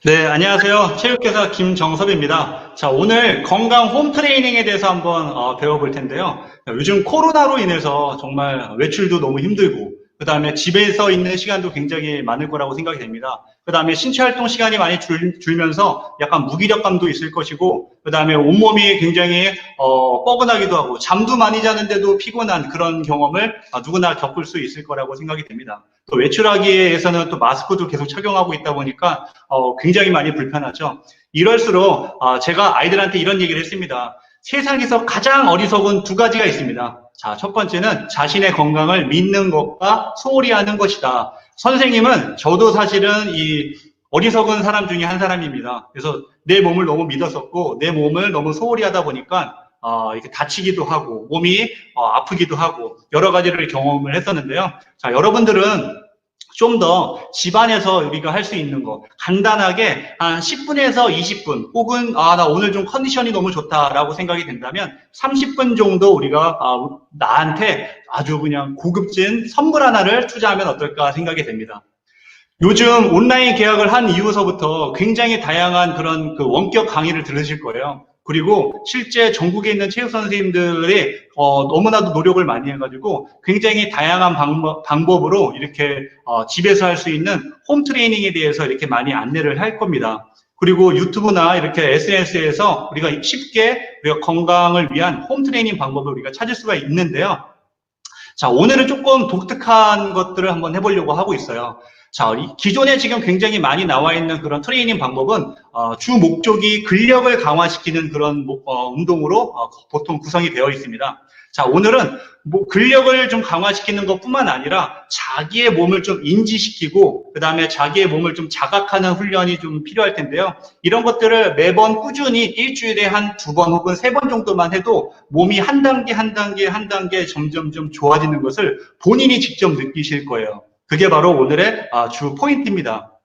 네, 안녕하세요. 체육교사 김정섭입니다. 자, 오늘 건강 홈 트레이닝에 대해서 한번 배워볼 텐데요. 요즘 코로나로 인해서 정말 외출도 너무 힘들고, 그 다음에 집에서 있는 시간도 굉장히 많을 거라고 생각이 됩니다. 그 다음에 신체 활동 시간이 많이 줄면서 약간 무기력감도 있을 것이고, 그 다음에 온몸이 굉장히 뻐근하기도 하고, 잠도 많이 자는데도 피곤한 그런 경험을 누구나 겪을 수 있을 거라고 생각이 됩니다. 또 외출하기에서는 또 마스크도 계속 착용하고 있다 보니까 굉장히 많이 불편하죠. 이럴수록 제가 아이들한테 이런 얘기를 했습니다. 세상에서 가장 어리석은 두 가지가 있습니다. 자, 첫 번째는 자신의 건강을 믿는 것과 소홀히 하는 것이다. 선생님은 저도 사실은 이 어리석은 사람 중에 한 사람입니다. 그래서 내 몸을 너무 믿었었고 내 몸을 너무 소홀히 하다 보니까 이렇게 다치기도 하고 몸이 아프기도 하고 여러 가지를 경험을 했었는데요. 자, 여러분들은 좀 더 집안에서 우리가 할 수 있는 거 간단하게 한 10분에서 20분 혹은 나 오늘 좀 컨디션이 너무 좋다라고 생각이 된다면 30분 정도 우리가 나한테 아주 그냥 고급진 선물 하나를 투자하면 어떨까 생각이 됩니다. 요즘 온라인 계약을 한 이후서부터 굉장히 다양한 그런 그 원격 강의를 들으실 거예요. 그리고 실제 전국에 있는 체육 선생님들이 너무나도 노력을 많이 해가지고 굉장히 다양한 방법으로 이렇게 집에서 할 수 있는 홈 트레이닝에 대해서 이렇게 많이 안내를 할 겁니다. 그리고 유튜브나 이렇게 SNS에서 우리가 쉽게 우리가 건강을 위한 홈 트레이닝 방법을 우리가 찾을 수가 있는데요. 자, 오늘은 조금 독특한 것들을 한번 해보려고 하고 있어요. 자, 기존에 지금 굉장히 많이 나와 있는 그런 트레이닝 방법은 주 목적이 근력을 강화시키는 그런 운동으로 보통 구성이 되어 있습니다. 자, 오늘은 근력을 좀 강화시키는 것뿐만 아니라 자기의 몸을 좀 인지시키고 그 다음에 자기의 몸을 좀 자각하는 훈련이 좀 필요할 텐데요. 이런 것들을 매번 꾸준히 일주일에 한 2번 혹은 3번 정도만 해도 몸이 한 단계 한 단계 한 단계 점점 좀 좋아지는 것을 본인이 직접 느끼실 거예요. 그게 바로 오늘의 주 포인트입니다.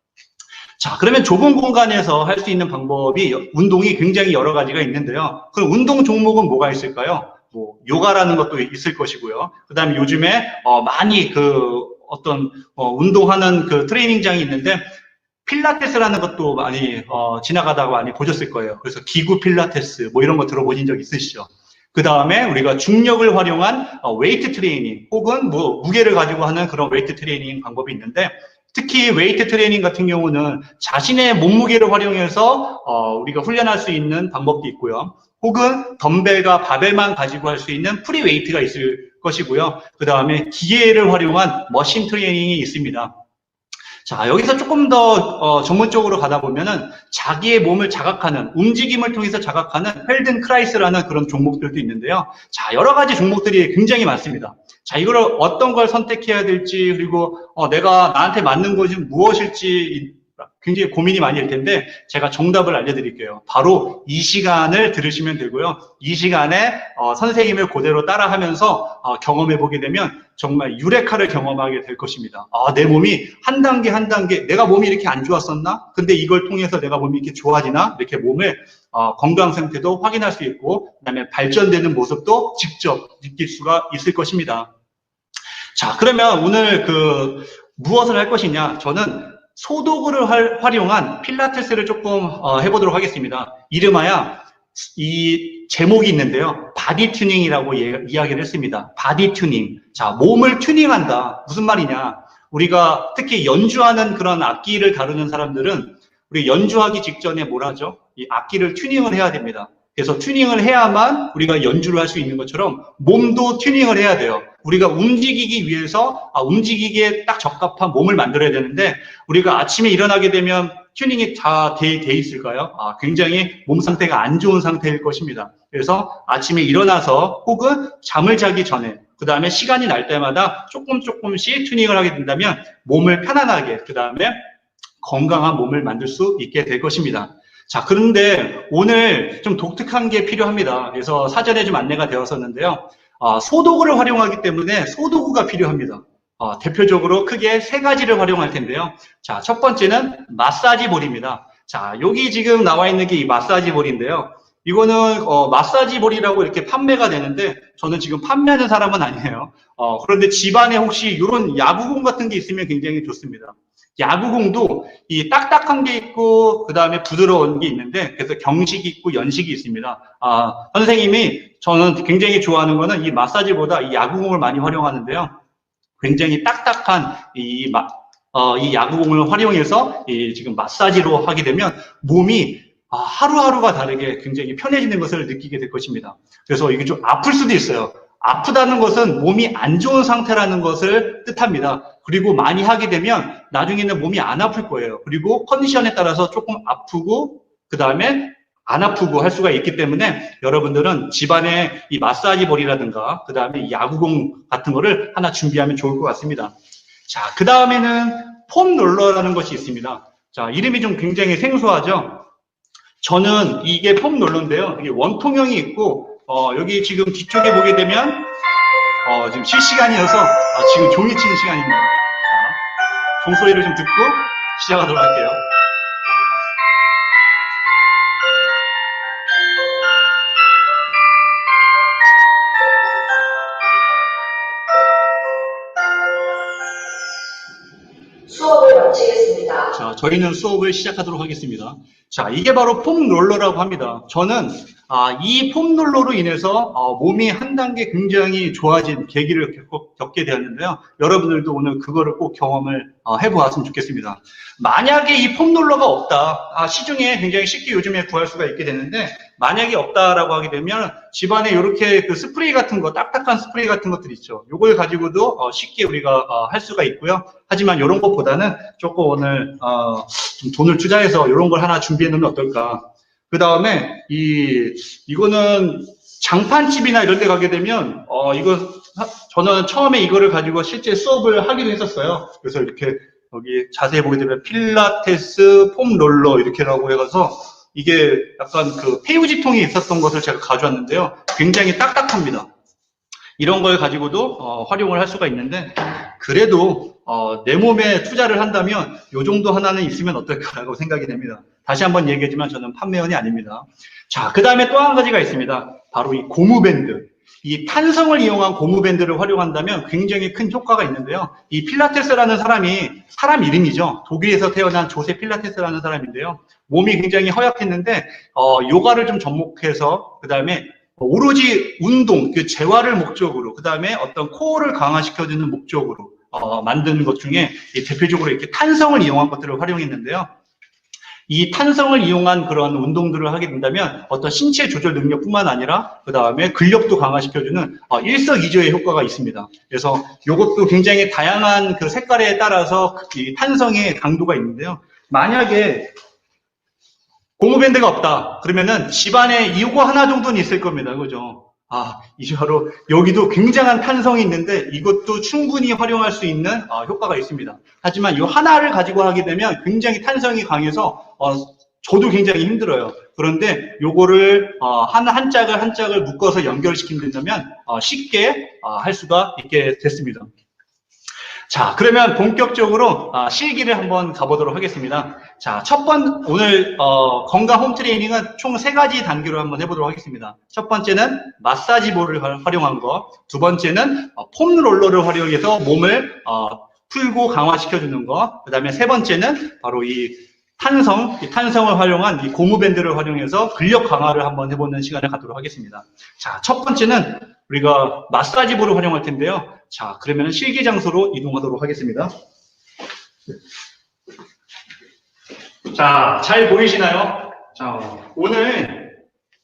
자, 그러면 좁은 공간에서 할 수 있는 방법이 운동이 굉장히 여러 가지가 있는데요. 그럼 운동 종목은 뭐가 있을까요? 뭐 요가라는 것도 있을 것이고요. 그다음에 요즘에 많이 그 어떤 운동하는 그 트레이닝장이 있는데 필라테스라는 것도 많이 지나가다가 많이 보셨을 거예요. 그래서 기구 필라테스 뭐 이런 거 들어보신 적 있으시죠? 그 다음에 우리가 중력을 활용한 웨이트 트레이닝 혹은 뭐 무게를 가지고 하는 그런 웨이트 트레이닝 방법이 있는데 특히 웨이트 트레이닝 같은 경우는 자신의 몸무게를 활용해서 우리가 훈련할 수 있는 방법도 있고요. 혹은 덤벨과 바벨만 가지고 할 수 있는 프리 웨이트가 있을 것이고요. 그 다음에 기계를 활용한 머신 트레이닝이 있습니다. 자, 여기서 조금 더 전문적으로 가다 보면은 자기의 몸을 자각하는, 움직임을 통해서 자각하는 펠든크라이스라는 그런 종목들도 있는데요. 자, 여러 가지 종목들이 굉장히 많습니다. 자, 이거를 어떤 걸 선택해야 될지, 그리고 내가 나한테 맞는 것이 무엇일지 굉장히 고민이 많이 될 텐데 제가 정답을 알려드릴게요. 바로 이 시간을 들으시면 되고요. 이 시간에 선생님을 그대로 따라하면서 경험해보게 되면 정말 유레카를 경험하게 될 것입니다. 내 몸이 한 단계 한 단계 내가 몸이 이렇게 안 좋았었나? 근데 이걸 통해서 내가 몸이 이렇게 좋아지나? 이렇게 몸의 건강 상태도 확인할 수 있고 그다음에 발전되는 모습도 직접 느낄 수가 있을 것입니다. 자, 그러면 오늘 무엇을 할 것이냐? 저는 소도구를 활용한 필라테스를 조금 해보도록 하겠습니다. 이름하여 이 제목이 있는데요. 바디 튜닝이라고 이야기를 했습니다. 바디 튜닝. 자, 몸을 튜닝한다. 무슨 말이냐? 우리가 특히 연주하는 그런 악기를 다루는 사람들은 우리 연주하기 직전에 뭘 하죠? 이 악기를 튜닝을 해야 됩니다. 그래서 튜닝을 해야만 우리가 연주를 할 수 있는 것처럼 몸도 튜닝을 해야 돼요. 우리가 움직이기 위해서 움직이기에 딱 적합한 몸을 만들어야 되는데 우리가 아침에 일어나게 되면 튜닝이 다 돼 있을까요? 굉장히 몸 상태가 안 좋은 상태일 것입니다. 그래서 아침에 일어나서 혹은 잠을 자기 전에 그 다음에 시간이 날 때마다 조금씩 튜닝을 하게 된다면 몸을 편안하게 그 다음에 건강한 몸을 만들 수 있게 될 것입니다. 자, 그런데 오늘 좀 독특한 게 필요합니다. 그래서 사전에 좀 안내가 되었었는데요. 소도구를 활용하기 때문에 소도구가 필요합니다. 대표적으로 크게 3가지를 활용할 텐데요. 자, 첫 번째는 마사지 볼입니다. 자, 여기 지금 나와 있는 게 이 마사지 볼인데요. 이거는 마사지 볼이라고 이렇게 판매가 되는데 저는 지금 판매하는 사람은 아니에요. 그런데 집안에 혹시 이런 야구공 같은 게 있으면 굉장히 좋습니다. 야구공도 이 딱딱한 게 있고 그 다음에 부드러운 게 있는데 그래서 경식이 있고 연식이 있습니다. 선생님이 저는 굉장히 좋아하는 거는 이 마사지보다 이 야구공을 많이 활용하는데요. 굉장히 딱딱한 이 야구공을 활용해서 지금 마사지로 하게 되면 몸이 하루하루가 다르게 굉장히 편해지는 것을 느끼게 될 것입니다. 그래서 이게 좀 아플 수도 있어요. 아프다는 것은 몸이 안 좋은 상태라는 것을 뜻합니다. 그리고 많이 하게 되면 나중에는 몸이 안 아플 거예요. 그리고 컨디션에 따라서 조금 아프고 그 다음에 안 아프고 할 수가 있기 때문에 여러분들은 집안에 이 마사지 볼이라든가 그 다음에 야구공 같은 거를 하나 준비하면 좋을 것 같습니다. 자, 그 다음에는 폼 롤러라는 것이 있습니다. 자, 이름이 좀 굉장히 생소하죠? 저는 이게 폼 롤러인데요. 이게 원통형이 있고, 여기 지금 뒤쪽에 보게 되면, 지금 실시간이어서, 지금 종이 치는 시간입니다. 자, 종소리를 좀 듣고 시작하도록 할게요. 수업을 마치겠습니다. 자, 저희는 수업을 시작하도록 하겠습니다. 자, 이게 바로 폼 롤러라고 합니다. 저는 이 폼 롤러로 인해서 몸이 한 단계 굉장히 좋아진 계기를 겪게 되었는데요. 여러분들도 오늘 그거를 꼭 경험을 해보았으면 좋겠습니다. 만약에 이 폼 롤러가 없다, 시중에 굉장히 쉽게 요즘에 구할 수가 있게 되는데 만약에 없다라고 하게 되면 집안에 이렇게 그 스프레이 같은 거, 딱딱한 스프레이 같은 것들 있죠. 이걸 가지고도 쉽게 우리가 할 수가 있고요. 하지만 이런 것보다는 조금 오늘 좀 돈을 투자해서 이런 걸 하나 준비해 놓으면 어떨까. 그 다음에 이거는 장판집이나 이런 데 가게 되면 저는 처음에 이거를 가지고 실제 수업을 하기도 했었어요. 그래서 이렇게 여기 자세히 보게 되면 필라테스 폼 롤러 이렇게라고 해서 이게 약간 그 페우지통이 있었던 것을 제가 가져왔는데요. 굉장히 딱딱합니다. 이런 걸 가지고도 활용을 할 수가 있는데 그래도 내 몸에 투자를 한다면 이 정도 하나는 있으면 어떨까라고 생각이 됩니다. 다시 한번 얘기하지만 저는 판매원이 아닙니다. 자, 그 다음에 또 한 가지가 있습니다. 바로 이 고무밴드. 이 탄성을 이용한 고무밴드를 활용한다면 굉장히 큰 효과가 있는데요. 이 필라테스라는 사람이 사람 이름이죠. 독일에서 태어난 조세 필라테스라는 사람인데요. 몸이 굉장히 허약했는데 요가를 좀 접목해서 그 다음에 오로지 운동, 그 재활을 목적으로, 그 다음에 어떤 코어를 강화시켜주는 목적으로 만드는 것 중에 대표적으로 이렇게 탄성을 이용한 것들을 활용했는데요. 이 탄성을 이용한 그런 운동들을 하게 된다면 어떤 신체 조절 능력뿐만 아니라 그 다음에 근력도 강화시켜주는 일석이조의 효과가 있습니다. 그래서 이것도 굉장히 다양한 그 색깔에 따라서 이 탄성의 강도가 있는데요. 만약에 고무밴드가 없다 그러면은 집안에 이거 하나 정도는 있을 겁니다. 그죠? 이제 바로 여기도 굉장한 탄성이 있는데 이것도 충분히 활용할 수 있는 효과가 있습니다. 하지만 이 하나를 가지고 하게 되면 굉장히 탄성이 강해서 저도 굉장히 힘들어요. 그런데 요거를 한 짝을 한 짝을 묶어서 연결시킨다면 쉽게 할 수가 있게 됐습니다. 자, 그러면 본격적으로 실기를 한번 가보도록 하겠습니다. 자, 오늘 건강 홈 트레이닝은 총 3가지 단계로 한번 해보도록 하겠습니다. 첫 번째는 마사지 볼을 활용한 거, 두 번째는 폼 롤러를 활용해서 몸을 풀고 강화시켜주는 거, 그 다음에 세 번째는 바로 이 탄성을 활용한 이 고무밴드를 활용해서 근력 강화를 한번 해보는 시간을 갖도록 하겠습니다. 자, 첫 번째는 우리가 마사지 볼을 활용할 텐데요. 자, 그러면 실기 장소로 이동하도록 하겠습니다. 자, 잘 보이시나요? 자, 오늘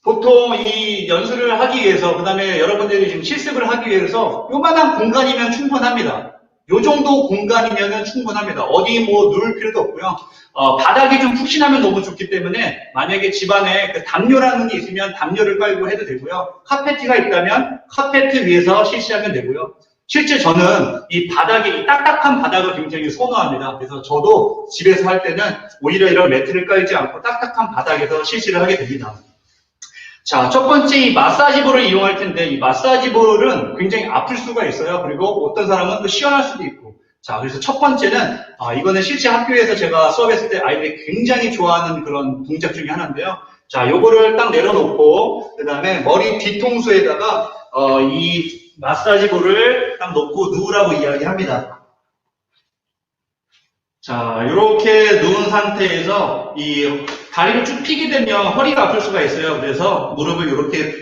보통 이 연수를 하기 위해서, 그 다음에 여러분들이 지금 실습을 하기 위해서 요만한 공간이면 충분합니다. 요 정도 공간이면 충분합니다. 어디 뭐 누울 필요도 없고요. 바닥이 좀 푹신하면 너무 좋기 때문에 만약에 집안에 그 담요라는 게 있으면 담요를 깔고 해도 되고요. 카페트가 있다면 카페트 위에서 실시하면 되고요. 실제 저는 이 바닥에, 이 딱딱한 바닥을 굉장히 선호합니다. 그래서 저도 집에서 할 때는 오히려 이런 매트를 깔지 않고 딱딱한 바닥에서 실시를 하게 됩니다. 자, 첫 번째 이 마사지볼을 이용할 텐데 이 마사지볼은 굉장히 아플 수가 있어요. 그리고 어떤 사람은 또 시원할 수도 있고. 자, 그래서 첫 번째는 이거는 실제 학교에서 제가 수업했을 때 아이들이 굉장히 좋아하는 그런 동작 중에 하나인데요. 자, 요거를 딱 내려놓고 그 다음에 머리 뒤통수에다가 이 마사지볼을 딱 놓고 누우라고 이야기합니다. 자, 이렇게 누운 상태에서 이 다리를 쭉 펴게 되면 허리가 아플 수가 있어요. 그래서 무릎을 이렇게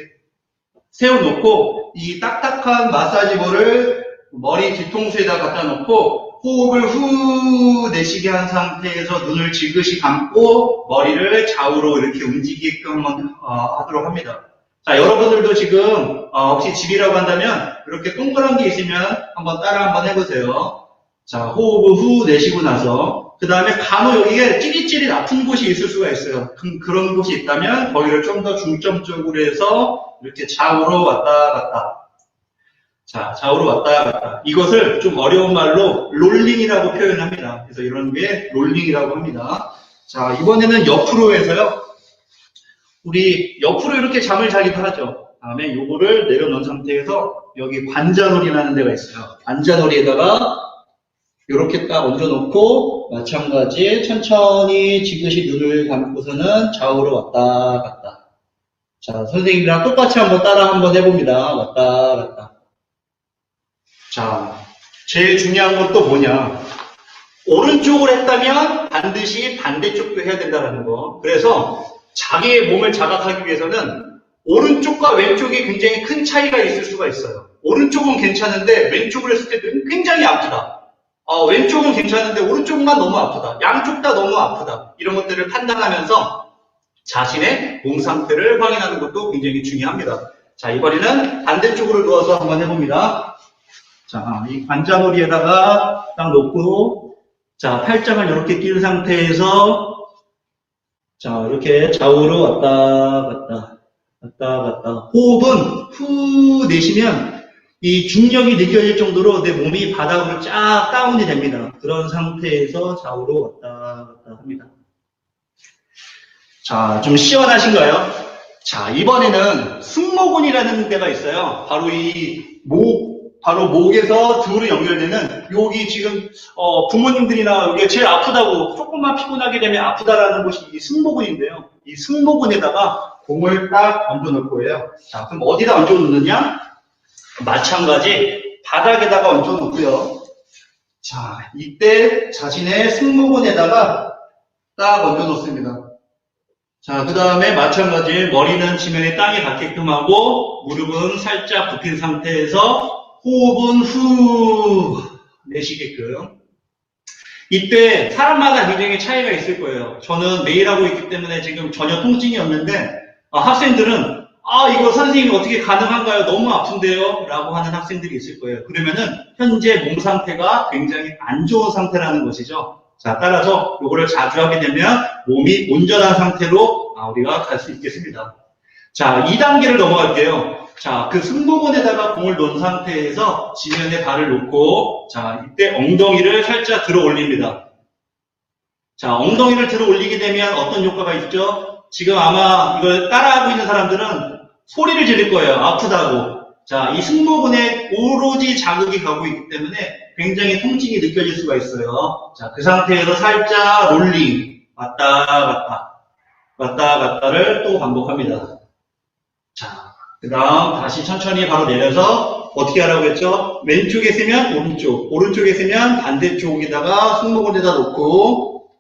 세워놓고 이 딱딱한 마사지볼을 머리 뒤통수에다 갖다 놓고 호흡을 후 내쉬게 한 상태에서 눈을 지그시 감고 머리를 좌우로 이렇게 움직이게끔 하도록 합니다. 자, 여러분들도 지금 혹시 집이라고 한다면 이렇게 동그란 게 있으면 한번 따라 한번 해보세요. 자, 호흡을 후 내쉬고 나서 그 다음에 간혹 여기에 찌릿찌릿 아픈 곳이 있을 수가 있어요. 그런 곳이 있다면 거기를 좀 더 중점적으로 해서 이렇게 좌우로 왔다 갔다. 자, 좌우로 왔다 갔다. 이것을 좀 어려운 말로 롤링이라고 표현합니다. 그래서 이런 게 롤링이라고 합니다. 자, 이번에는 옆으로 해서요. 우리 옆으로 이렇게 잠을 자기도 하죠. 다음에 요거를 내려놓은 상태에서 여기 관자놀이라는 데가 있어요. 관자놀이에다가 이렇게 딱 얹어놓고 마찬가지 천천히 지그시 눈을 감고서는 좌우로 왔다 갔다. 자, 선생님이랑 똑같이 한번 따라 한번 해봅니다. 왔다 갔다. 자, 제일 중요한 건 또 뭐냐? 오른쪽을 했다면 반드시 반대쪽도 해야 된다는 거. 그래서 자기의 몸을 자각하기 위해서는 오른쪽과 왼쪽이 굉장히 큰 차이가 있을 수가 있어요. 오른쪽은 괜찮은데 왼쪽을 했을 때 굉장히 아프다. 왼쪽은 괜찮은데 오른쪽만 너무 아프다. 양쪽 다 너무 아프다. 이런 것들을 판단하면서 자신의 몸 상태를 확인하는 것도 굉장히 중요합니다. 자, 이번에는 반대쪽으로 누워서 한번 해봅니다. 자, 이 관자놀이에다가 딱 놓고, 자, 팔짱을 이렇게 낀 상태에서, 자, 이렇게 좌우로 왔다 갔다, 왔다 갔다. 호흡은 후 내쉬면 이 중력이 느껴질 정도로 내 몸이 바닥으로 쫙 다운이 됩니다. 그런 상태에서 좌우로 왔다 갔다 합니다. 자, 좀 시원하신가요? 자, 이번에는 승모근이라는 데가 있어요. 바로 바로 목에서 등으로 연결되는, 여기 지금, 부모님들이나 여기 제일 아프다고, 조금만 피곤하게 되면 아프다라는 곳이 이 승모근인데요. 이 승모근에다가 공을 딱 얹어 놓을 거예요. 자, 그럼 어디다 얹어 놓느냐? 마찬가지, 바닥에다가 얹어 놓고요. 자, 이때 자신의 승모근에다가 딱 얹어 놓습니다. 자, 그 다음에 마찬가지 머리는 지면에 땅에 닿게끔 하고 무릎은 살짝 굽힌 상태에서 호흡은 후 내쉬게끔. 이때 사람마다 굉장히 차이가 있을 거예요. 저는 매일 하고 있기 때문에 지금 전혀 통증이 없는데 학생들은 이거 선생님이 어떻게 가능한가요? 너무 아픈데요? 라고 하는 학생들이 있을 거예요. 그러면은 현재 몸 상태가 굉장히 안 좋은 상태라는 것이죠. 자, 따라서 요거를 자주 하게 되면 몸이 온전한 상태로 우리가 갈 수 있겠습니다. 자, 2단계를 넘어갈게요. 자, 그 승모근에다가 공을 놓은 상태에서 지면에 발을 놓고, 자, 이때 엉덩이를 살짝 들어 올립니다. 자, 엉덩이를 들어 올리게 되면 어떤 효과가 있죠? 지금 아마 이걸 따라하고 있는 사람들은 소리를 지를 거예요. 아프다고. 자, 이 승모근에 오로지 자극이 가고 있기 때문에 굉장히 통증이 느껴질 수가 있어요. 자, 그 상태에서 살짝 롤링, 왔다 갔다, 왔다 갔다를 또 반복합니다. 자, 그 다음 다시 천천히 바로 내려서 어떻게 하라고 했죠? 왼쪽에 쓰면 오른쪽, 오른쪽에 쓰면 반대쪽에다가 승모근에다 놓고,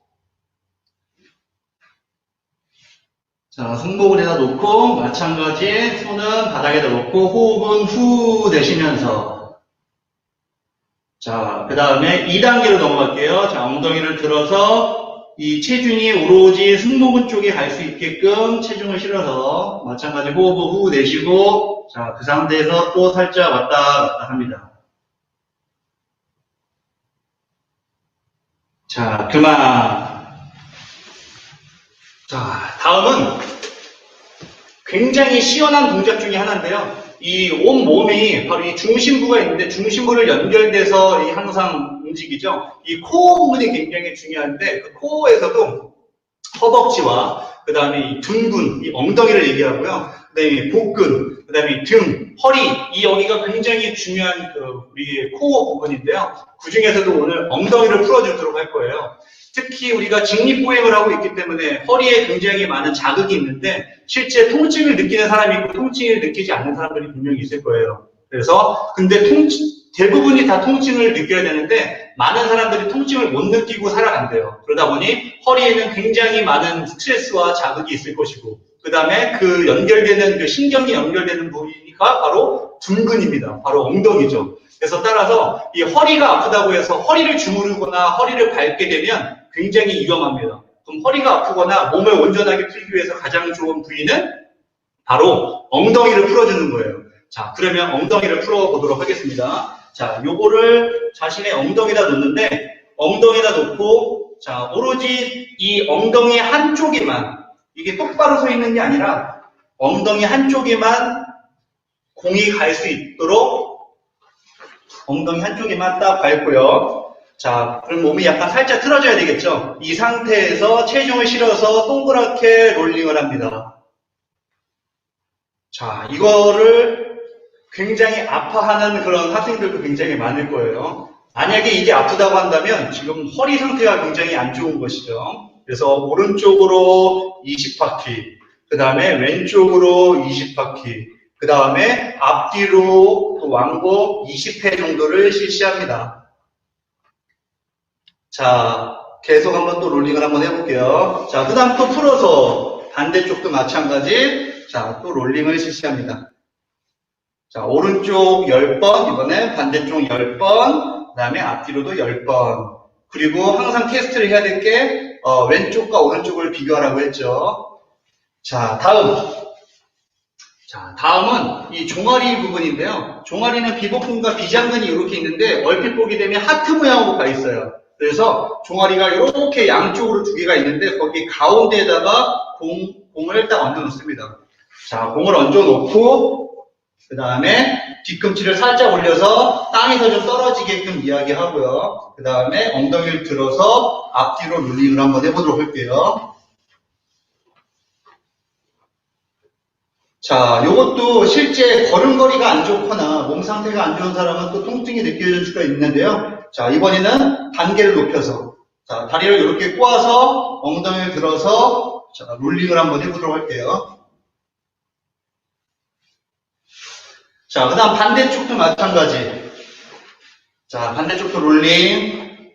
자, 승모근에다 놓고 마찬가지 손은 바닥에다 놓고 호흡은 후 내쉬면서, 자, 그 다음에 2단계로 넘어갈게요. 자, 엉덩이를 들어서 이 체중이 오로지 승모근 쪽에 갈 수 있게끔 체중을 실어서 마찬가지 호흡을 후 내쉬고, 자, 그 상태에서 또 살짝 왔다 갔다 합니다. 자, 그만. 자, 다음은 굉장히 시원한 동작 중에 하나인데요. 이 온 몸이 바로 이 중심부가 있는데 중심부를 연결돼서 항상 움직이죠. 이 코어 부분이 굉장히 중요한데 그 코어에서도 허벅지와 그 다음에 이 등근, 이 엉덩이를 얘기하고요. 그 다음에 복근, 그 다음에 등, 허리, 이 여기가 굉장히 중요한 우리의 코어 부분인데요. 그 중에서도 오늘 엉덩이를 풀어주도록 할 거예요. 특히 우리가 직립보행을 하고 있기 때문에 허리에 굉장히 많은 자극이 있는데 실제 통증을 느끼는 사람이 있고 통증을 느끼지 않는 사람들이 분명히 있을 거예요. 그래서 근데 대부분이 다 통증을 느껴야 되는데 많은 사람들이 통증을 못 느끼고 살아간대요. 그러다 보니 허리에는 굉장히 많은 스트레스와 자극이 있을 것이고, 그 다음에 그 연결되는, 그 신경이 연결되는 부위가 바로 둔근입니다. 바로 엉덩이죠. 그래서 따라서 이 허리가 아프다고 해서 허리를 주무르거나 허리를 밟게 되면 굉장히 위험합니다. 그럼 허리가 아프거나 몸을 온전하게 풀기 위해서 가장 좋은 부위는 바로 엉덩이를 풀어주는 거예요. 자, 그러면 엉덩이를 풀어보도록 하겠습니다. 자, 요거를 자신의 엉덩이에다 놓는데, 엉덩이에다 놓고, 자, 오로지 이 엉덩이 한쪽에만, 이게 똑바로 서 있는 게 아니라, 엉덩이 한쪽에만 공이 갈 수 있도록, 엉덩이 한쪽에만 딱 밟고요. 자, 그럼 몸이 약간 살짝 틀어져야 되겠죠? 이 상태에서 체중을 실어서 동그랗게 롤링을 합니다. 자, 이거를 굉장히 아파하는 그런 학생들도 굉장히 많을 거예요. 만약에 이게 아프다고 한다면 지금 허리 상태가 굉장히 안 좋은 것이죠. 그래서 오른쪽으로 20바퀴, 그 다음에 왼쪽으로 20바퀴, 그 다음에 앞뒤로 또 왕복 20회 정도를 실시합니다. 자, 계속 한번 또 롤링을 한번 해볼게요. 자, 그 다음 또 풀어서 반대쪽도 마찬가지. 자, 또 롤링을 실시합니다. 자, 오른쪽 10번, 이번에 반대쪽 10번, 그 다음에 앞뒤로도 10번. 그리고 항상 테스트를 해야 될 게, 왼쪽과 오른쪽을 비교하라고 했죠. 자, 다음은 이 종아리 부분인데요. 종아리는 비복근과 비장근이 이렇게 있는데, 얼핏 보게 되면 하트 모양으로 가 있어요. 그래서 종아리가 이렇게 양쪽으로 두 개가 있는데, 거기 가운데에다가 공을 딱 얹어 놓습니다. 자, 공을 얹어 놓고, 그 다음에 뒤꿈치를 살짝 올려서 땅에서 좀 떨어지게끔 이야기하고요. 그 다음에 엉덩이를 들어서 앞뒤로 롤링을 한번 해보도록 할게요. 자, 요것도 실제 걸음걸이가 안 좋거나 몸 상태가 안 좋은 사람은 또 통증이 느껴질 수가 있는데요. 자, 이번에는 단계를 높여서, 자, 다리를 이렇게 꼬아서 엉덩이를 들어서, 자, 롤링을 한번 해보도록 할게요. 자, 그 다음 반대쪽도 마찬가지. 자, 반대쪽도 롤링.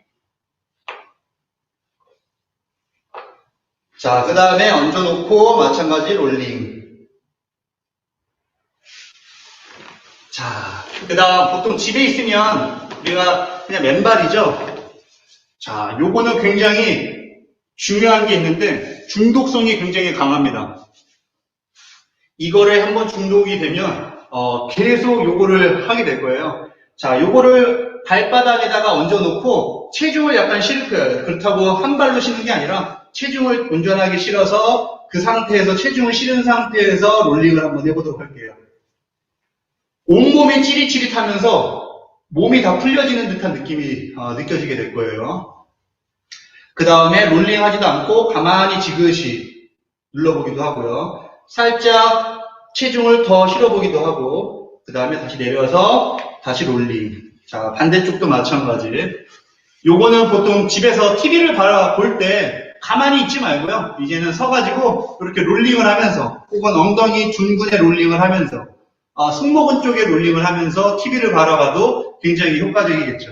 자, 그 다음에 얹어놓고 마찬가지 롤링. 자, 그 다음 보통 집에 있으면 우리가 그냥 맨발이죠. 자, 요거는 굉장히 중요한 게 있는데 중독성이 굉장히 강합니다. 이거를 한번 중독이 되면 계속 요거를 하게 될 거예요. 자, 요거를 발바닥에다가 얹어놓고 체중을 약간 실어야 돼요. 그렇다고 한 발로 실는 게 아니라 체중을 온전하게 실어서 그 상태에서 체중을 실은 상태에서 롤링을 한번 해보도록 할게요. 온몸이 찌릿찌릿하면서 몸이 다 풀려지는 듯한 느낌이 느껴지게 될 거예요. 그 다음에 롤링 하지도 않고 가만히 지그시 눌러보기도 하고요. 살짝 체중을 더 실어보기도 하고, 그 다음에 다시 내려서 다시 롤링. 자, 반대쪽도 마찬가지. 요거는 보통 집에서 TV를 볼 때 가만히 있지 말고요. 이제는 서가지고 이렇게 롤링을 하면서, 혹은 엉덩이 둔근에 롤링을 하면서, 승모근 쪽에 롤링을 하면서 TV를 바라봐도 굉장히 효과적이겠죠.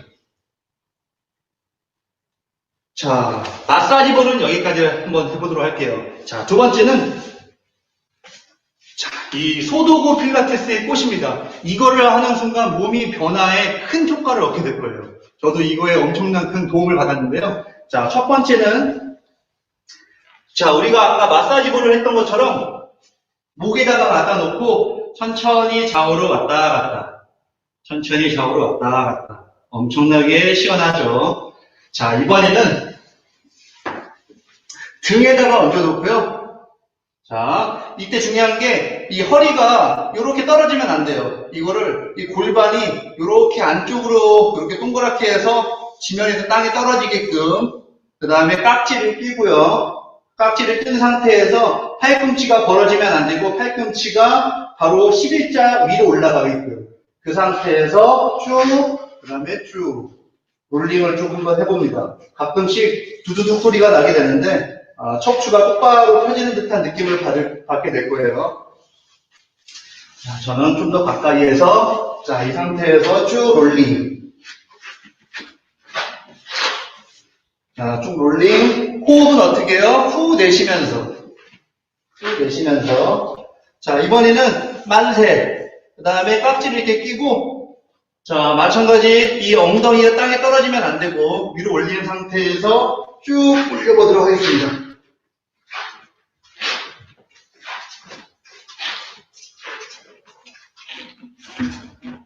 자, 마사지볼은 여기까지 한번 해보도록 할게요. 자, 두 번째는 자, 이 소도구 필라테스의 꽃입니다. 이거를 하는 순간 몸이 변화에 큰 효과를 얻게 될 거예요. 저도 이거에 엄청난 큰 도움을 받았는데요. 자, 첫 번째는 자, 우리가 아까 마사지볼을 했던 것처럼 목에다가 갖다 놓고 천천히 좌우로 왔다 갔다, 천천히 좌우로 왔다 갔다. 엄청나게 시원하죠. 자, 이번에는 등에다가 얹어놓고요. 자, 이때 중요한 게 이 허리가 이렇게 떨어지면 안 돼요. 이거를 이 골반이 이렇게 안쪽으로 이렇게 동그랗게 해서 지면에서 땅에 떨어지게끔, 그 다음에 깍지를 끼고요. 깍지를 낀 상태에서 팔꿈치가 벌어지면 안 되고 팔꿈치가 바로 11자 위로 올라가게끔, 그 상태에서 쭉, 그 다음에 쭉 롤링을 조금 더 해봅니다. 가끔씩 두두둑 소리가 나게 되는데 척추가 똑바로 펴지는 듯한 느낌을 받게 될 거예요. 자, 저는 좀 더 가까이에서, 자, 이 상태에서 쭉 롤링. 자, 쭉 롤링. 호흡은 어떻게 해요? 후 내쉬면서. 후 내쉬면서. 자, 이번에는 만세. 그 다음에 깍지를 이렇게 끼고, 자, 마찬가지 이 엉덩이가 땅에 떨어지면 안 되고, 위로 올리는 상태에서 쭉 올려보도록 하겠습니다.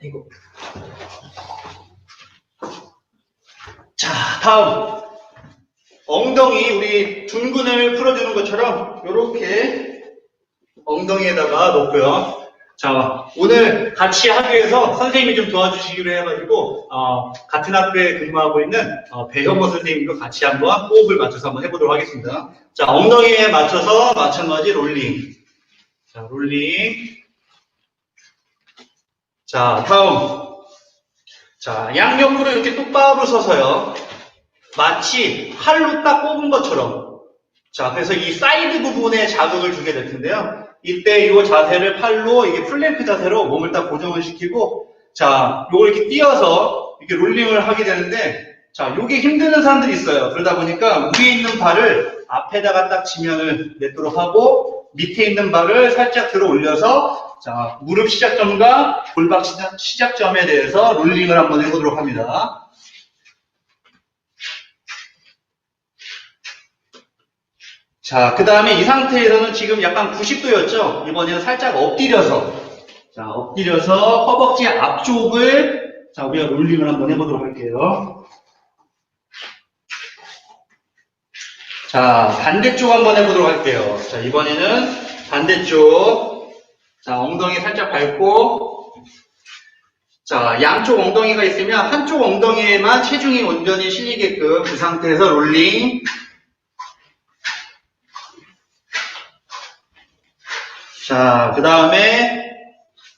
이거. 자, 다음. 엉덩이, 우리 둔근을 풀어주는 것처럼, 요렇게 엉덩이에다가 놓고요. 자, 오늘 같이 학교에서 선생님이 좀 도와주시기로 해가지고, 같은 학교에 근무하고 있는 배경모 선생님과 같이 한번 호흡을 맞춰서 한번 해보도록 하겠습니다. 자, 엉덩이에 맞춰서 마찬가지 롤링. 자, 롤링. 자, 다음. 자, 양옆으로 이렇게 똑바로 서서요. 마치 활로 딱 뽑은 것처럼. 자, 그래서 이 사이드 부분에 자극을 주게 될 텐데요. 이때 이 자세를 팔로, 이게 플랭크 자세로 몸을 딱 고정을 시키고, 자, 요걸 이렇게 띄어서 이렇게 롤링을 하게 되는데, 자, 요게 힘드는 사람들이 있어요. 그러다 보니까 위에 있는 발을 앞에다가 딱 지면을 냈도록 하고, 밑에 있는 발을 살짝 들어 올려서, 자, 무릎 시작점과 골반 시작점에 대해서 롤링을 한번 해보도록 합니다. 자, 그 다음에 이 상태에서는 지금 약간 90도였죠? 이번에는 살짝 엎드려서, 자, 엎드려서 허벅지 앞쪽을, 자, 우리가 롤링을 한번 해보도록 할게요. 자, 반대쪽 한번 해보도록 할게요. 자, 이번에는 반대쪽. 자, 엉덩이 살짝 밟고, 자, 양쪽 엉덩이가 있으면 한쪽 엉덩이에만 체중이 온전히 실리게끔 그 상태에서 롤링. 자, 그 다음에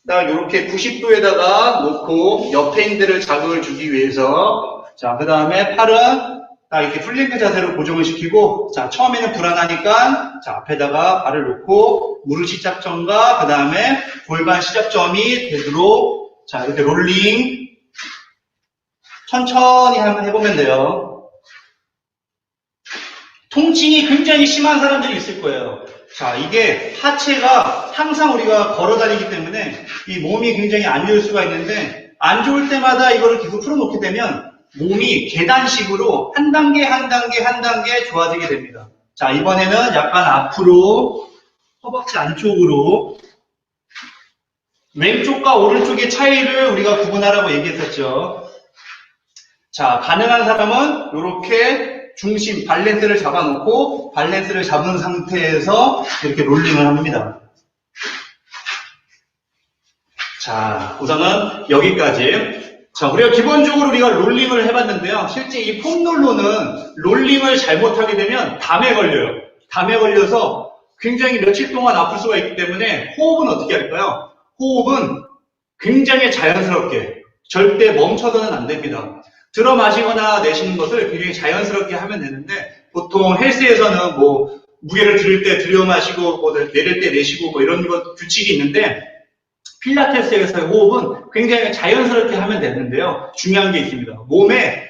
딱 이렇게 90도에다가 놓고 옆에 있는 데를 자극을 주기 위해서, 자, 그 다음에 팔은 딱 이렇게 플랭크 자세로 고정을 시키고, 자, 처음에는 불안하니까, 자, 앞에다가 발을 놓고, 무릎 시작점과 그 다음에 골반 시작점이 되도록, 자, 이렇게 롤링, 천천히 한번 해보면 돼요. 통증이 굉장히 심한 사람들이 있을 거예요. 자, 이게 하체가 항상 우리가 걸어 다니기 때문에 이 몸이 굉장히 안 좋을 수가 있는데, 안 좋을 때마다 이거를 계속 풀어놓게 되면 몸이 계단식으로 한 단계 한 단계 한 단계 좋아지게 됩니다. 자, 이번에는 약간 앞으로 허벅지 안쪽으로, 왼쪽과 오른쪽의 차이를 우리가 구분하라고 얘기했었죠. 자, 가능한 사람은 이렇게 중심, 밸런스를 잡아놓고 밸런스를 잡은 상태에서 이렇게 롤링을 합니다. 자, 우선은 여기까지. 자, 우리가 기본적으로 우리가 롤링을 해봤는데요. 실제 이 폼롤러는 롤링을 잘못하게 되면 담에 걸려요. 담에 걸려서 굉장히 며칠 동안 아플 수가 있기 때문에 호흡은 어떻게 할까요? 호흡은 굉장히 자연스럽게, 절대 멈춰서는 안 됩니다. 들어 마시거나 내쉬는 것을 굉장히 자연스럽게 하면 되는데, 보통 헬스에서는 뭐 무게를 들을 때 들여 마시고 뭐 내릴 때 내쉬고 뭐 이런 것 규칙이 있는데, 필라테스에서의 호흡은 굉장히 자연스럽게 하면 되는데요. 중요한 게 있습니다. 몸에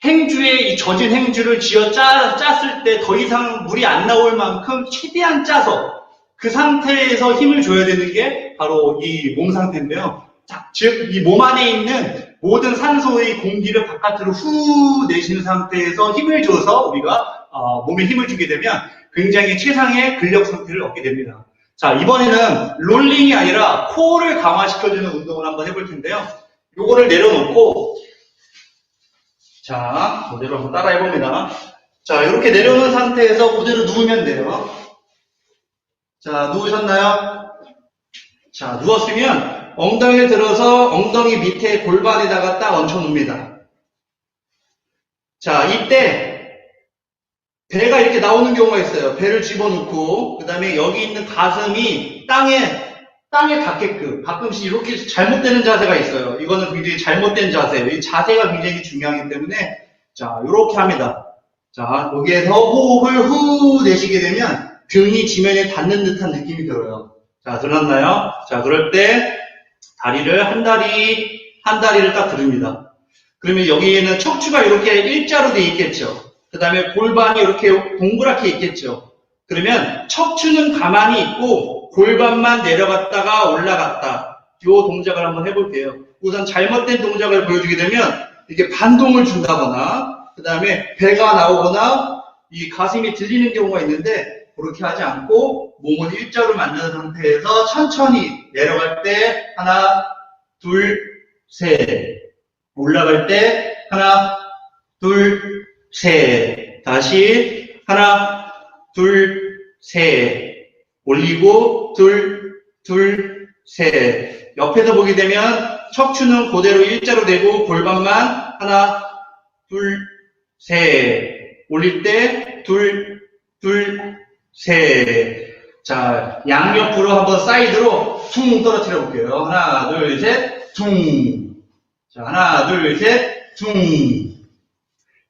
행주에 이 젖은 행주를 쥐어 짰을 때 더 이상 물이 안 나올 만큼 최대한 짜서 그 상태에서 힘을 줘야 되는 게 바로 이 몸 상태인데요. 즉, 이 몸 안에 있는 모든 산소의 공기를 바깥으로 후 내쉬는 상태에서 힘을 줘서 우리가 몸에 힘을 주게 되면 굉장히 최상의 근력 상태를 얻게 됩니다. 자, 이번에는 롤링이 아니라 코어를 강화시켜주는 운동을 한번 해볼 텐데요. 요거를 내려놓고, 자, 그대로 한번 따라 해봅니다. 자, 이렇게 내려놓은 상태에서 그대로 누우면 돼요. 자, 누우셨나요? 자, 누웠으면 엉덩이를 들어서 엉덩이 밑에 골반에다가 딱 얹혀 놓습니다. 자, 이때 배가 이렇게 나오는 경우가 있어요. 배를 집어넣고, 그 다음에 여기 있는 가슴이 땅에 닿게끔, 가끔씩 이렇게 잘못되는 자세가 있어요. 이거는 굉장히 잘못된 자세예요. 이 자세가 굉장히 중요하기 때문에, 자, 이렇게 합니다. 자, 여기에서 호흡을 후 내쉬게 되면 등이 지면에 닿는 듯한 느낌이 들어요. 자, 들었나요? 자, 그럴 때 다리를 한 다리를 딱 들읍니다. 그러면 여기에는 척추가 이렇게 일자로 돼 있겠죠. 그 다음에 골반이 이렇게 동그랗게 있겠죠. 그러면 척추는 가만히 있고 골반만 내려갔다가 올라갔다. 이 동작을 한번 해볼게요. 우선 잘못된 동작을 보여주게 되면 이게 반동을 준다거나 그 다음에 배가 나오거나 이 가슴이 들리는 경우가 있는데 그렇게 하지 않고 몸을 일자로 만든 상태에서 천천히 내려갈 때 하나, 둘, 셋. 올라갈 때 하나, 둘, 셋. 다시 하나, 둘, 셋. 올리고 둘, 셋. 옆에서 보게 되면 척추는 그대로 일자로 되고 골반만 하나, 둘, 셋. 올릴 때 둘, 셋. 자, 양옆으로 한번 사이드로 퉁 떨어뜨려 볼게요. 하나, 둘, 셋, 퉁. 자, 하나, 둘, 셋, 퉁.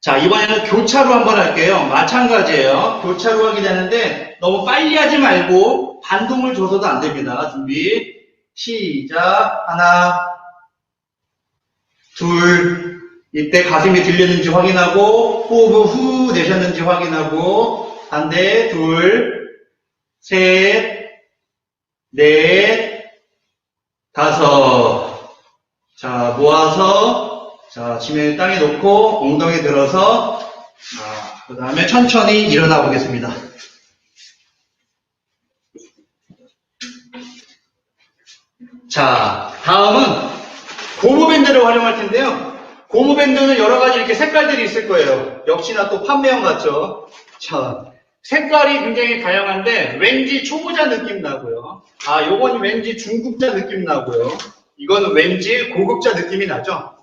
자, 이번에는 교차로 한번 할게요. 마찬가지예요. 교차로 하게 되는데 너무 빨리 하지 말고 반동을 줘서도 안 됩니다. 준비. 시작. 하나, 둘. 이때 가슴이 들렸는지 확인하고 호흡 후 내셨는지 확인하고 반대 둘, 셋, 넷, 다섯. 자, 모아서 자, 지면 땅에 놓고 엉덩이 들어서 자, 그 다음에 천천히 일어나 보겠습니다. 자, 다음은 고무밴드를 활용할 텐데요. 고무밴드는 여러 가지 이렇게 색깔들이 있을 거예요. 역시나 또 판매형 같죠? 자, 색깔이 굉장히 다양한데 왠지 초보자 느낌 나고요. 아, 요건 왠지 중급자 느낌 나고요. 이거는 왠지 고급자 느낌이 나죠?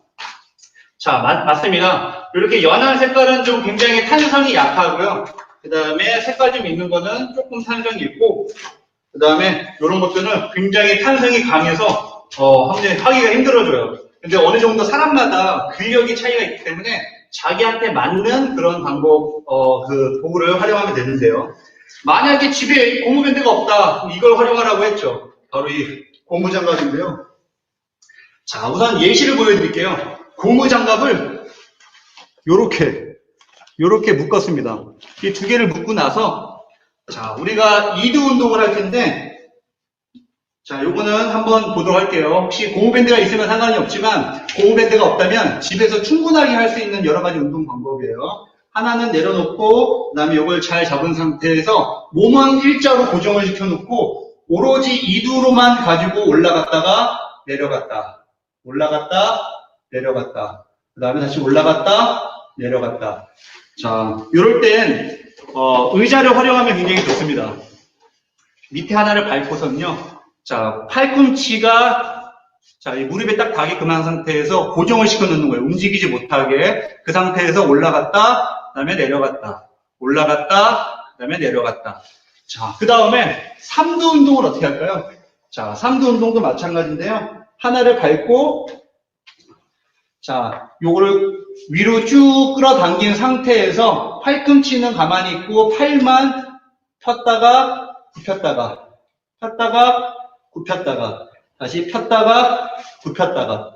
자, 맞습니다. 이렇게 연한 색깔은 좀 굉장히 탄성이 약하고요. 그 다음에 색깔 좀 있는 거는 조금 탄성이 있고, 그 다음에 이런 것들은 굉장히 탄성이 강해서 하기가 힘들어져요. 근데 어느 정도 사람마다 근력이 차이가 있기 때문에 자기한테 맞는 그런 방법, 그 도구를 활용하면 되는데요. 만약에 집에 고무밴드가 없다, 이걸 활용하라고 했죠. 바로 이 고무장갑인데요. 자, 우선 예시를 보여드릴게요. 고무장갑을 요렇게 묶었습니다. 이 두 개를 묶고 나서, 자, 우리가 이두 운동을 할 텐데, 자, 요거는 한번 보도록 할게요. 혹시 고무밴드가 있으면 상관이 없지만 고무밴드가 없다면 집에서 충분하게 할 수 있는 여러 가지 운동 방법이에요. 하나는 내려놓고 그다음에 요걸 잘 잡은 상태에서 몸은 일자로 고정을 시켜놓고 오로지 이두로만 가지고 올라갔다가 내려갔다. 올라갔다 내려갔다. 그다음에 다시 올라갔다 내려갔다. 자, 요럴 땐 의자를 활용하면 굉장히 좋습니다. 밑에 하나를 밟고선요. 자, 팔꿈치가 자, 이 무릎에 딱 닿게끔 한 상태에서 고정을 시켜 놓는 거예요. 움직이지 못하게. 그 상태에서 올라갔다, 그 다음에 내려갔다. 올라갔다, 그 다음에 내려갔다. 자, 그 다음에 3두 운동을 어떻게 할까요? 자, 3두 운동도 마찬가지인데요. 하나를 밟고, 자, 요거를 위로 쭉 끌어당긴 상태에서 팔꿈치는 가만히 있고 팔만 폈다가 굽혔다가 폈다가 굽혔다가 다시 폈다가 굽혔다가.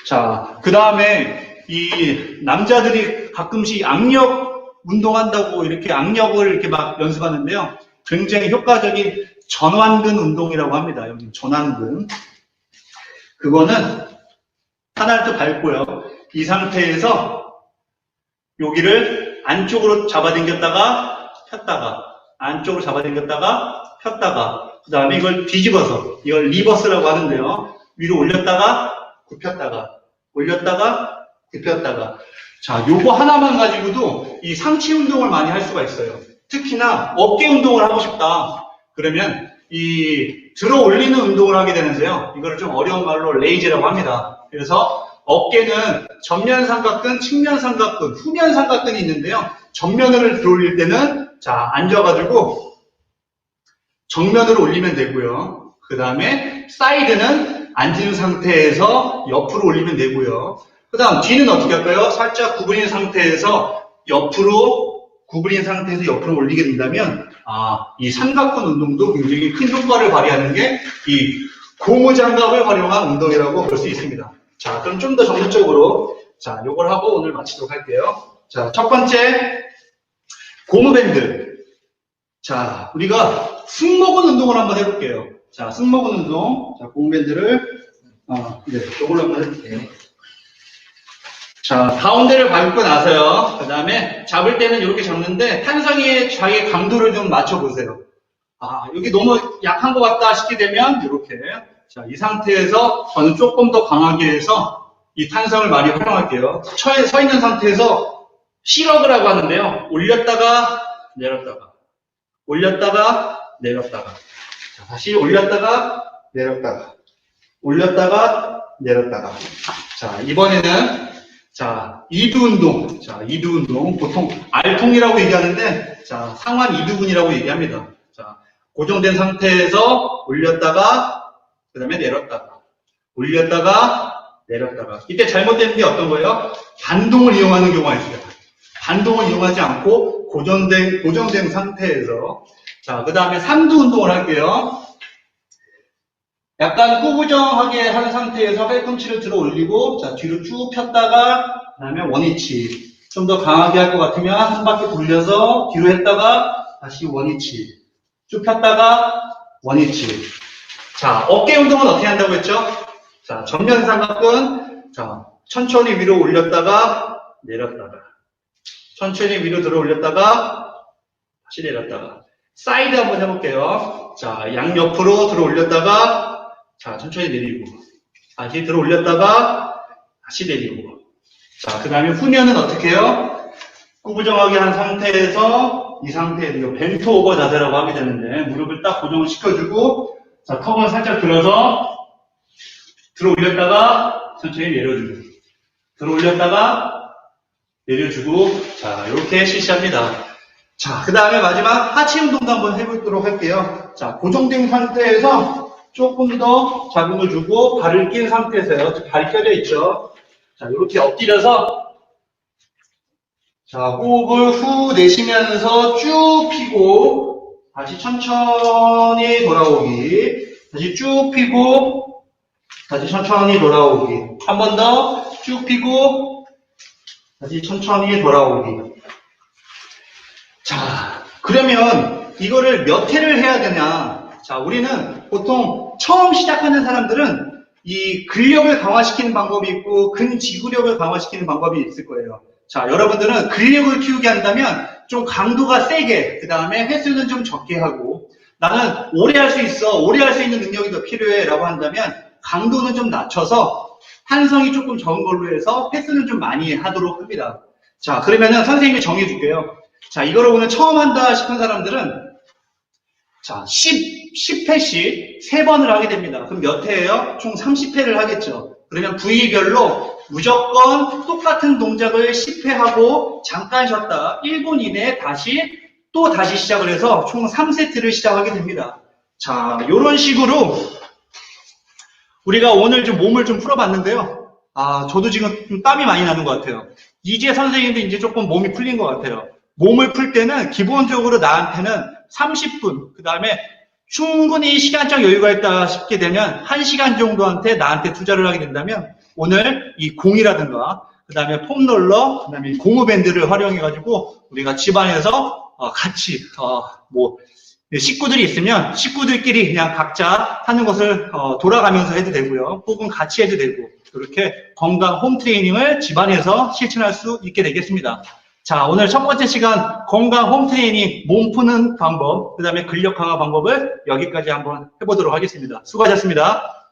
자, 그 다음에 이 남자들이 가끔씩 악력 운동한다고 이렇게 악력을 이렇게 막 연습하는데요. 굉장히 효과적인 전완근 운동이라고 합니다. 여기 전완근. 그거는 하나를 또 밟고요. 이 상태에서 여기를 안쪽으로 잡아당겼다가 폈다가 안쪽으로 잡아당겼다가 폈다가 그 다음에 이걸 뒤집어서 이걸 리버스라고 하는데요. 위로 올렸다가 굽혔다가 올렸다가 굽혔다가. 자, 요거 하나만 가지고도 이 상체 운동을 많이 할 수가 있어요. 특히나 어깨 운동을 하고 싶다. 그러면 이 들어 올리는 운동을 하게 되는데요. 이거를 좀 어려운 말로 레이즈라고 합니다. 그래서 어깨는 전면 삼각근, 측면 삼각근, 후면 삼각근이 있는데요. 전면을 들어 올릴 때는 자, 앉아가지고 정면으로 올리면 되고요. 그 다음에 사이드는 앉은 상태에서 옆으로 올리면 되고요. 그 다음 뒤는 어떻게 할까요? 살짝 구부린 상태에서 옆으로 올리게 된다면 이 삼각근 운동도 굉장히 큰 효과를 발휘하는 게 이 고무장갑을 활용한 운동이라고 볼 수 있습니다. 자, 그럼 좀 더 전문적으로 자, 요걸 하고 오늘 마치도록 할게요. 자, 첫 번째 고무밴드. 자, 우리가 승모근 운동을 한번 해볼게요. 자, 승모근 운동. 자, 고무밴드를, 네, 이걸로 한번 해볼게요. 자, 가운데를 밟고 나서요. 그 다음에 잡을 때는 이렇게 잡는데, 탄성이의 자기 강도를 좀 맞춰보세요. 여기 너무 약한 것 같다 싶게 되면, 이렇게. 자, 이 상태에서 저는 조금 더 강하게 해서 이 탄성을 많이 활용할게요. 서 있는 상태에서 실업이라고 하는데요. 올렸다가, 내렸다가. 올렸다가, 내렸다가. 자, 다시 올렸다가, 내렸다가. 올렸다가, 내렸다가. 자, 이번에는, 자, 이두 운동. 자, 이두 운동. 보통 알통이라고 얘기하는데, 자, 상완 이두근이라고 얘기합니다. 자, 고정된 상태에서 올렸다가, 그 다음에 내렸다가. 올렸다가, 내렸다가. 이때 잘못되는 게 어떤 거예요? 반동을 이용하는 경우가 있어요. 반동을 이용하지 않고 고정된 상태에서. 자, 그 다음에 삼두 운동을 할게요. 약간 꾸부정하게 한 상태에서 팔꿈치를 들어 올리고, 자, 뒤로 쭉 폈다가, 그 다음에 원위치. 좀 더 강하게 할 것 같으면 한 바퀴 돌려서 뒤로 했다가, 다시 원위치. 쭉 폈다가, 원위치. 자, 어깨 운동은 어떻게 한다고 했죠? 자, 전면 삼각근. 자, 천천히 위로 올렸다가, 내렸다가. 천천히 위로 들어 올렸다가, 다시 내렸다가. 사이드 한번 해볼게요. 자, 양옆으로 들어 올렸다가, 자, 천천히 내리고. 다시 들어 올렸다가, 다시 내리고. 자, 그 다음에 후면은 어떻게 해요? 꾸부정하게 한 상태에서, 이 상태에서 벤트 오버 자세라고 하게 되는데, 무릎을 딱 고정을 시켜주고, 자, 턱을 살짝 들어서, 들어 올렸다가, 천천히 내려주고. 들어 올렸다가, 내려주고, 자, 이렇게 실시합니다. 자, 그 다음에 마지막 하체 운동도 한번 해보도록 할게요. 자, 고정된 상태에서 조금 더 자극을 주고, 발을 낀 상태에서요. 발이 펴져 있죠. 자, 이렇게 엎드려서, 자, 호흡을 후 내쉬면서 쭉 펴고, 다시 천천히 돌아오기. 다시 쭉 펴고, 다시 천천히 돌아오기. 한 번 더 쭉 펴고, 다시 천천히 돌아오기. 자, 그러면 이거를 몇 회를 해야 되냐? 자, 우리는 보통 처음 시작하는 사람들은 이 근력을 강화시키는 방법이 있고 근지구력을 강화시키는 방법이 있을 거예요. 자, 여러분들은 근력을 키우게 한다면 좀 강도가 세게, 그 다음에 횟수는 좀 적게 하고, 나는 오래 할 수 있어, 오래 할 수 있는 능력이 더 필요해 라고 한다면 강도는 좀 낮춰서 탄성이 조금 적은 걸로 해서 횟수는 좀 많이 하도록 합니다. 자, 그러면은 선생님이 정해줄게요. 자, 이거를 오늘 처음 한다 싶은 사람들은 자, 10회씩 3번을 하게 됩니다. 그럼 몇 회예요? 총 30회를 하겠죠. 그러면 부위별로 무조건 똑같은 동작을 10회 하고 잠깐 쉬었다 1분 이내에 다시 시작을 해서 총 3세트를 시작하게 됩니다. 자, 요런 식으로 우리가 오늘 좀 몸을 좀 풀어봤는데요. 저도 지금 좀 땀이 많이 나는 것 같아요. 이제 선생님도 이제 조금 몸이 풀린 것 같아요. 몸을 풀 때는 기본적으로 나한테는 30분, 그 다음에 충분히 시간적 여유가 있다 싶게 되면 1시간 정도한테 나한테 투자를 하게 된다면 오늘 이 공이라든가 그 다음에 폼롤러, 그 다음에 고무밴드를 활용해가지고 우리가 집안에서 같이 식구들이 있으면 식구들끼리 그냥 각자 하는 것을 돌아가면서 해도 되고요. 혹은 같이 해도 되고 그렇게 건강 홈트레이닝을 집안에서 실천할 수 있게 되겠습니다. 자, 오늘 첫 번째 시간 건강 홈트레이닝 몸 푸는 방법, 그 다음에 근력 강화 방법을 여기까지 한번 해보도록 하겠습니다. 수고하셨습니다.